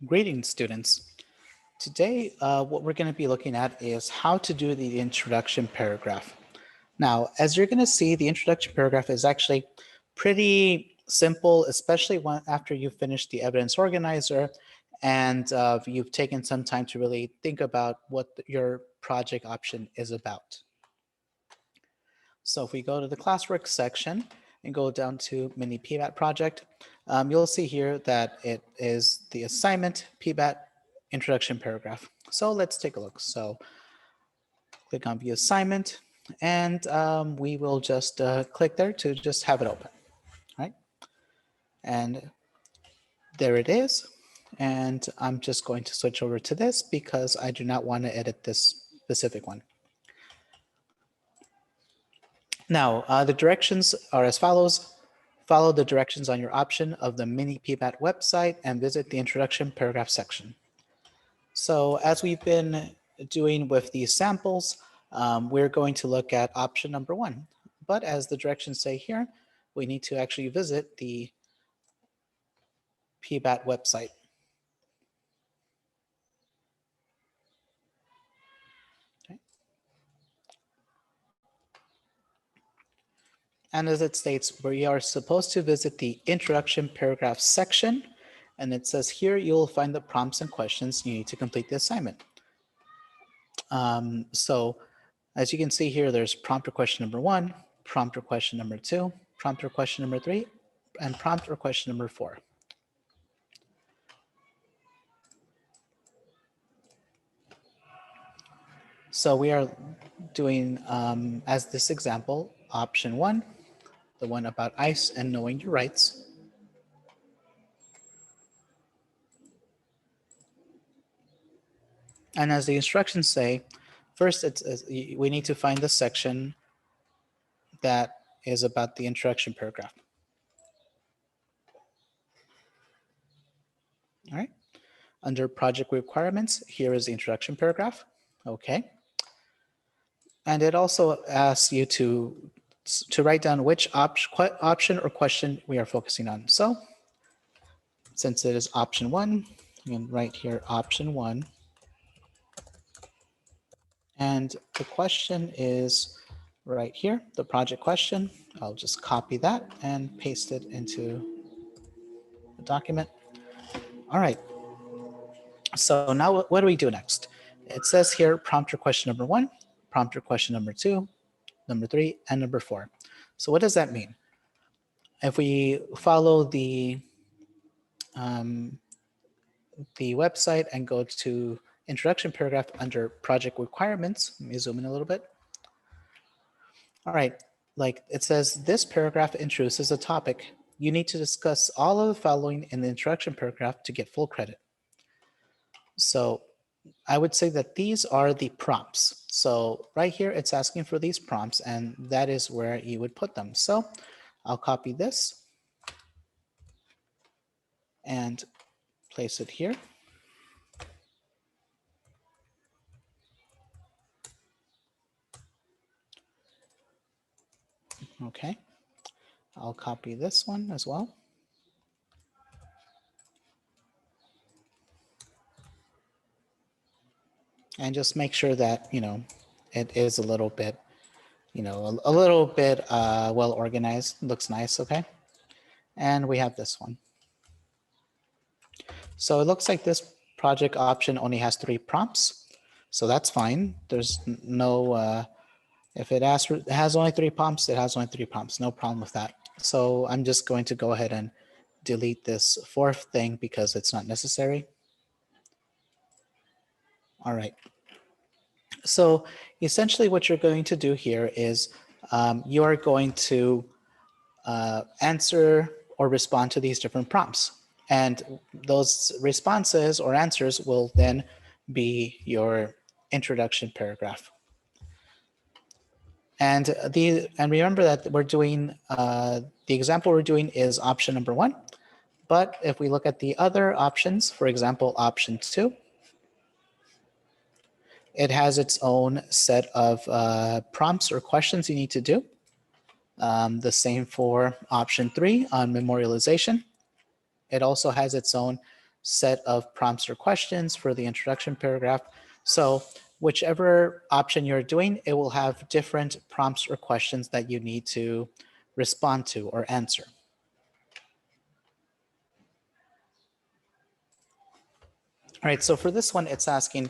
Greetings, students. Today, what we're going to be looking at is how to do the introduction paragraph. Now, as you're going to see, the introduction paragraph is actually pretty simple, especially after you've finished the evidence organizer and you've taken some time to really think about what your project option is about. So if we go to the classwork section and go down to Mini-PBAT project, you'll see here that it is the assignment PBAT introduction paragraph. So let's take a look. So click on view assignment and we will just click there to just have it open, right? And there it is. And I'm just going to switch over to this because I do not want to edit this specific one. Now, the directions are as follows. Follow the directions on your option of the Mini-PBAT website and visit the introduction paragraph section. So as we've been doing with these samples, we're going to look at option number 1. But as the directions say here, we need to actually visit the PBAT website. Okay. And as it states, we are supposed to visit the introduction paragraph section. And it says here, you'll find the prompts and questions you need to complete the assignment. So as you can see here, there's prompt or question number 1, prompt or question number 2, prompt or question number 3, and prompt or question number 4. So we are doing, as this example, option 1, the one about ICE and knowing your rights. And as the instructions say, first we need to find the section that is about the introduction paragraph. All right. Under project requirements, here is the introduction paragraph. Okay. And it also asks you to write down which option or question we are focusing on. So since it is option 1, you can write here option 1. And the question is right here, the project question. I'll just copy that and paste it into the document. All right. So now what do we do next? It says here prompt or question number 1, prompt or question number 2, number 3, and number 4. So what does that mean? If we follow the website and go to introduction paragraph under project requirements, let me zoom in a little bit. All right, like it says, this paragraph introduces a topic. You need to discuss all of the following in the introduction paragraph to get full credit. So I would say that these are the prompts. So right here, it's asking for these prompts, and that is where you would put them. So I'll copy this and place it here. Okay, I'll copy this one as well. And just make sure that, it is a little bit, a little bit well organized. Looks nice, okay? And we have this one. So it looks like this project option only has 3 prompts. So that's fine. There's no, if it has only 3 prompts, it has only 3 prompts. No problem with that. So I'm just going to go ahead and delete this 4th thing because it's not necessary. All right. So essentially what you're going to do here is you are going to answer or respond to these different prompts. And those responses or answers will then be your introduction paragraph. And remember that we're doing, the example we're doing is option number 1. But if we look at the other options, for example, option 2, it has its own set of prompts or questions you need to do. The same for option 3 on memorialization. It also has its own set of prompts or questions for the introduction paragraph. So whichever option you're doing, it will have different prompts or questions that you need to respond to or answer. All right, so for this one, it's asking,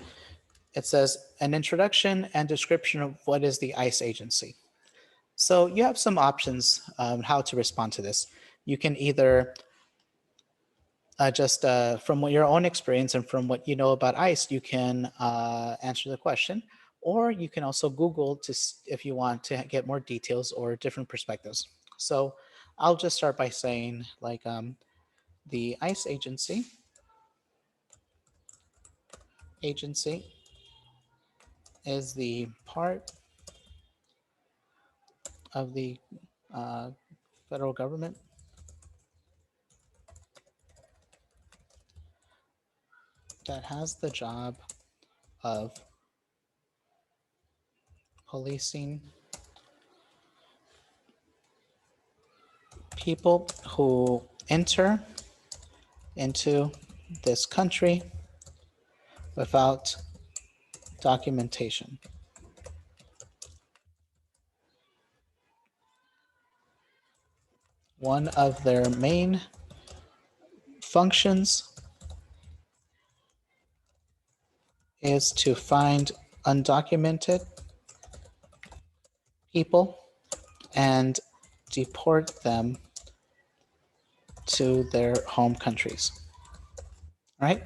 it says an introduction and description of what is the ICE agency. So you have some options how to respond to this. You can either just from your own experience and from what you know about ICE, you can answer the question, or you can also Google if you want to get more details or different perspectives. So I'll just start by saying like the ICE agency is the part of the federal government that has the job of policing people who enter into this country without documentation. One of their main functions is to find undocumented people and deport them to their home countries. Right?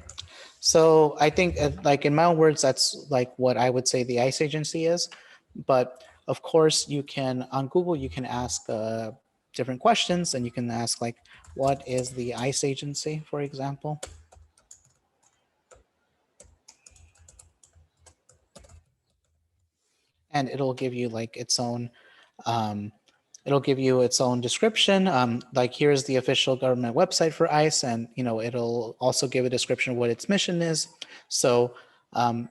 So I think like in my own words, that's like what I would say the ICE agency is. But of course you can, on Google, you can ask different questions, and you can ask like, what is the ICE agency, for example? And it'll give you like its own description. Like here's the official government website for ICE, and it'll also give a description of what its mission is. So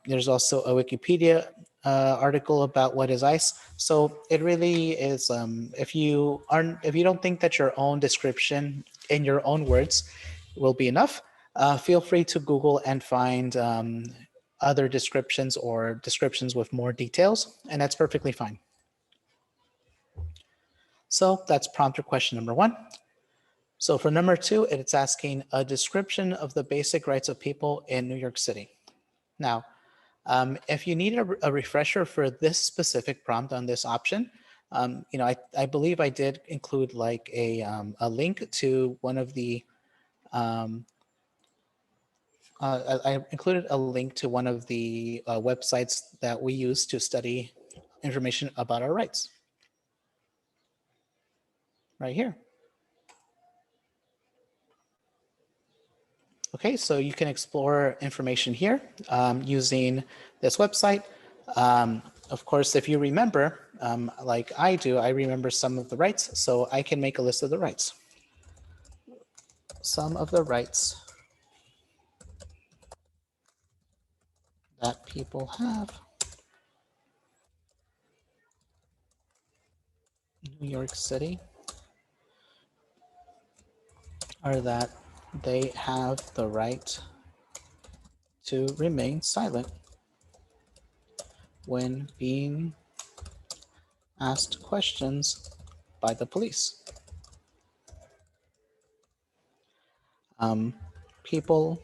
there's also a Wikipedia article about what is ICE. So it really is. If you don't think that your own description in your own words will be enough, feel free to Google and find other descriptions or descriptions with more details, and that's perfectly fine. So that's prompt or question number 1. So for number 2, it's asking a description of the basic rights of people in New York City. Now, if you need a refresher for this specific prompt on this option, I believe I did include like a link to one of the I included a link to one of the websites that we use to study information about our rights. Right here. Okay, so you can explore information here using this website. Of course, if you remember, like I do, I remember some of the rights, so I can make a list of the rights. Some of the rights that people have in New York City are that they have the right to remain silent when being asked questions by the police. People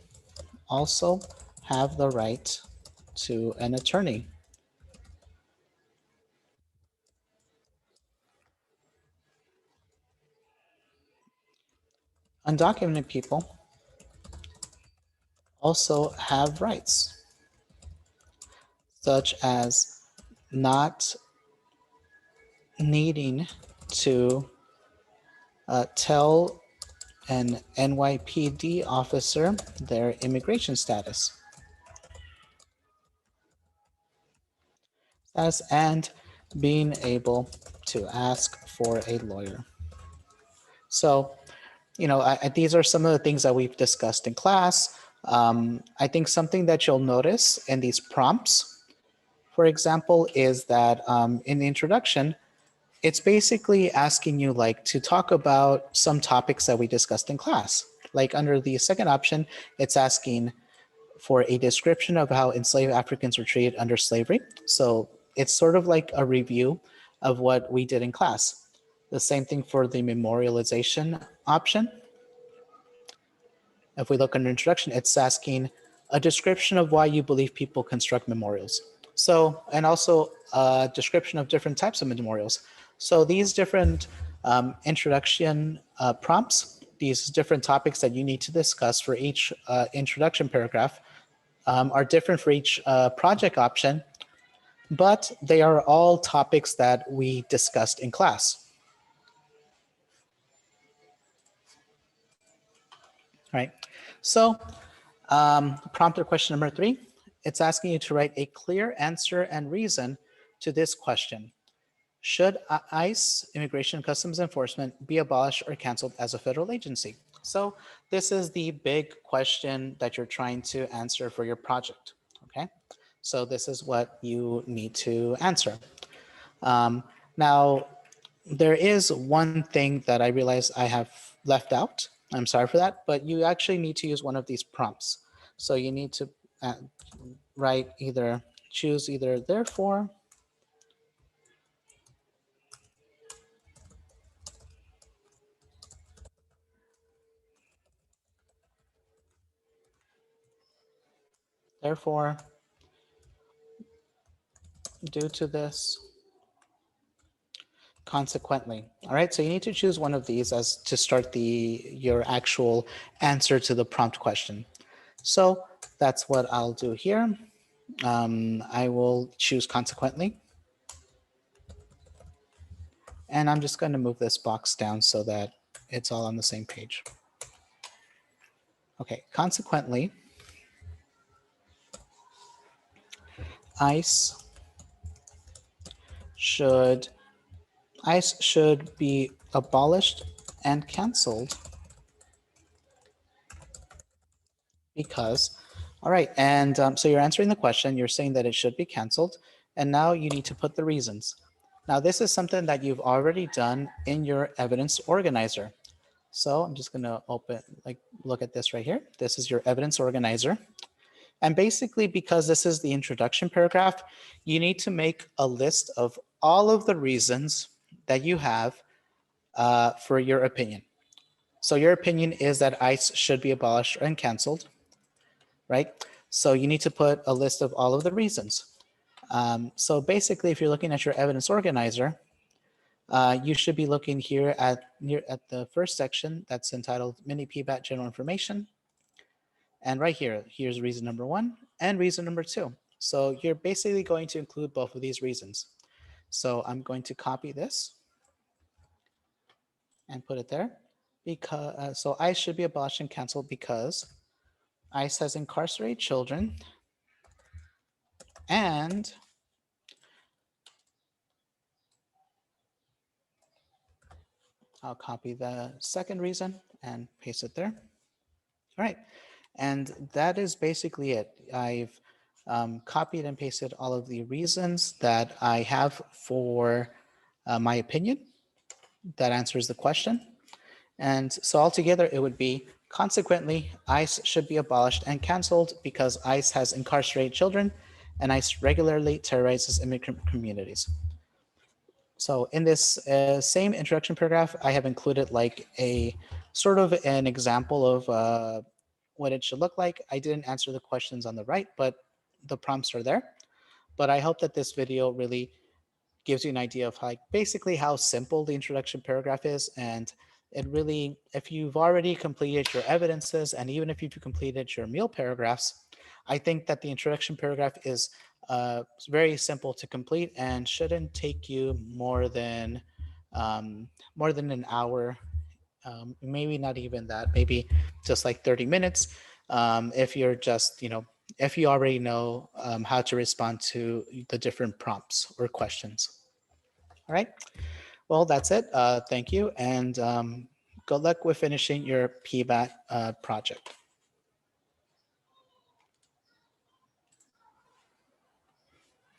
also have the right to an attorney. Undocumented people also have rights, such as not needing to tell an NYPD officer their immigration status, and being able to ask for a lawyer. So, these are some of the things that we've discussed in class. I think something that you'll notice in these prompts, for example, is that in the introduction, it's basically asking you like to talk about some topics that we discussed in class. Like under the second option, it's asking for a description of how enslaved Africans were treated under slavery. So it's sort of like a review of what we did in class. The same thing for the memorialization option. If we look under introduction, it's asking a description of why you believe people construct memorials. So, and also a description of different types of memorials. So these different introduction prompts, these different topics that you need to discuss for each introduction paragraph are different for each project option, but they are all topics that we discussed in class. All right, so prompt or question number 3, it's asking you to write a clear answer and reason to this question. Should ICE, Immigration and Customs Enforcement, be abolished or canceled as a federal agency? So this is the big question that you're trying to answer for your project, okay? So this is what you need to answer. Now, there is one thing that I realize I have left out. I'm sorry for that, but you actually need to use one of these prompts. So you need to write choose either therefore due to this, consequently. All right, so you need to choose one of these as to start your actual answer to the prompt question. So that's what I'll do here. I will choose consequently. And I'm just going to move this box down so that it's all on the same page. Okay, consequently, ICE should be abolished and canceled because, all right, and so you're answering the question, you're saying that it should be canceled, and now you need to put the reasons. Now, this is something that you've already done in your evidence organizer. So I'm just going to look at this right here. This is your evidence organizer. And basically, because this is the introduction paragraph, you need to make a list of all of the reasons that you have for your opinion. So your opinion is that ICE should be abolished and canceled, right? So you need to put a list of all of the reasons. So basically, if you're looking at your evidence organizer, you should be looking here at the first section that's entitled Mini-PBAT General Information. And right here, here's reason number 1 and reason number 2. So you're basically going to include both of these reasons. So I'm going to copy this and put it there. Because so ICE should be abolished and canceled because ICE has incarcerated children and I'll copy the second reason and paste it there. All right, and that is basically it. I've copied and pasted all of the reasons that I have for my opinion that answers the question. And so altogether, it would be, consequently, ICE should be abolished and canceled because ICE has incarcerated children and ICE regularly terrorizes immigrant communities. So in this same introduction paragraph, I have included like a sort of an example of what it should look like. I didn't answer the questions on the right, but the prompts are there. But I hope that this video really gives you an idea of basically how simple the introduction paragraph is. And it really, if you've already completed your evidences and even if you've completed your meal paragraphs, I think that the introduction paragraph is very simple to complete and shouldn't take you more than an hour, maybe not even that, maybe just like 30 minutes. If you're just, if you already know how to respond to the different prompts or questions. All right, well, that's it. Thank you, and good luck with finishing your PBAT project.